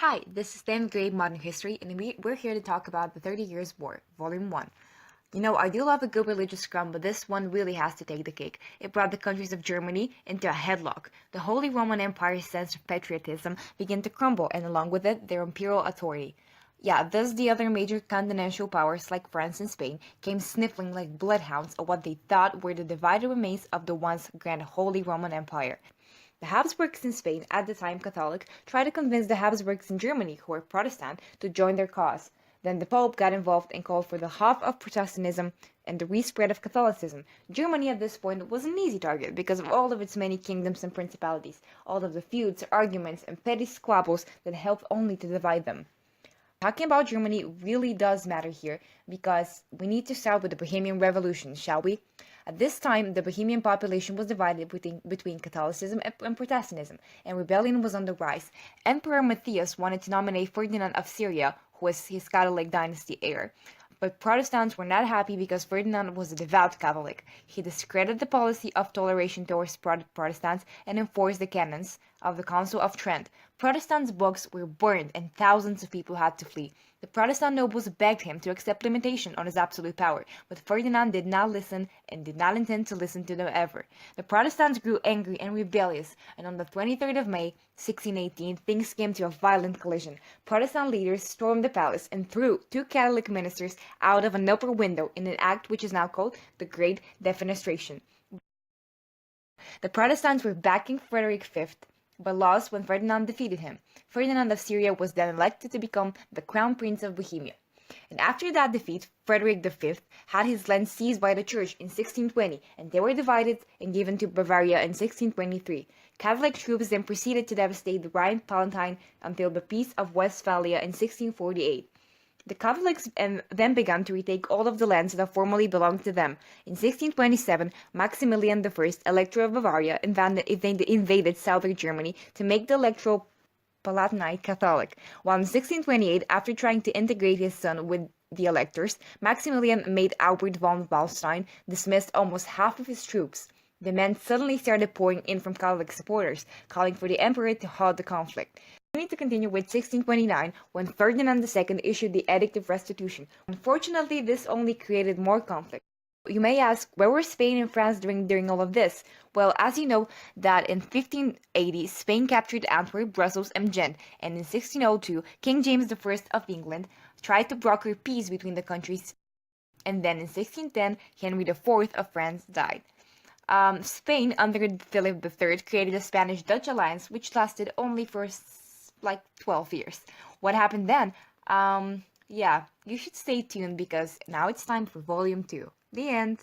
Hi, this is 10th grade modern history, and we're here to talk about the 30 Years' War, Volume 1. I do love a good religious scrum, but this one really has to take the cake. It brought the countries of Germany into a headlock. The Holy Roman Empire's sense of patriotism began to crumble, and along with it, their imperial authority. Thus the other major continental powers like France and Spain came sniffling like bloodhounds at what they thought were the divided remains of the once grand Holy Roman Empire. The Habsburgs in Spain, at the time Catholic, tried to convince the Habsburgs in Germany, who were Protestant, to join their cause. Then the Pope got involved and called for the halt of Protestantism and the respread of Catholicism. Germany at this point was an easy target because of all of its many kingdoms and principalities, all of the feuds, arguments, and petty squabbles that helped only to divide them. Talking about Germany really does matter here because we need to start with the Bohemian Revolution, shall we? At this time, the Bohemian population was divided between Catholicism and Protestantism, and rebellion was on the rise. Emperor Matthias wanted to nominate Ferdinand of Syria, who was his Catholic dynasty heir. But Protestants were not happy because Ferdinand was a devout Catholic. He discredited the policy of toleration towards Protestants and enforced the canons of the Council of Trent. Protestants' books were burned and thousands of people had to flee. The Protestant nobles begged him to accept limitation on his absolute power, but Ferdinand did not listen and did not intend to listen to them ever. The Protestants grew angry and rebellious, and on the 23rd of May, 1618, things came to a violent collision. Protestant leaders stormed the palace and threw two Catholic ministers out of an upper window in an act which is now called the Great Defenestration. The Protestants were backing Frederick V, but lost when Ferdinand defeated him. Ferdinand of Syria was then elected to become the Crown Prince of Bohemia. And after that defeat, Frederick V had his lands seized by the Church in 1620, and they were divided and given to Bavaria in 1623. Catholic troops then proceeded to devastate the Rhine-Palatine until the Peace of Westphalia in 1648. The Catholics then began to retake all of the lands that formerly belonged to them. In 1627, Maximilian I, Elector of Bavaria, invaded southern Germany to make the Electoral Palatinate Catholic, while in 1628, after trying to integrate his son with the electors, Maximilian made Albert von Wallstein dismissed almost half of his troops. The men suddenly started pouring in from Catholic supporters, calling for the emperor to halt the conflict. We need to continue with 1629, when Ferdinand II issued the Edict of Restitution. Unfortunately, this only created more conflict. You may ask, where were Spain and France during all of this? Well, as you know, that in 1580, Spain captured Antwerp, Brussels, and Ghent, and in 1602, King James I of England tried to broker peace between the countries, and then in 1610, Henry IV of France died. Spain, under Philip III, created the Spanish-Dutch alliance, which lasted only for like 12 years. What happened then? You should stay tuned because now it's time for Volume 2. The end.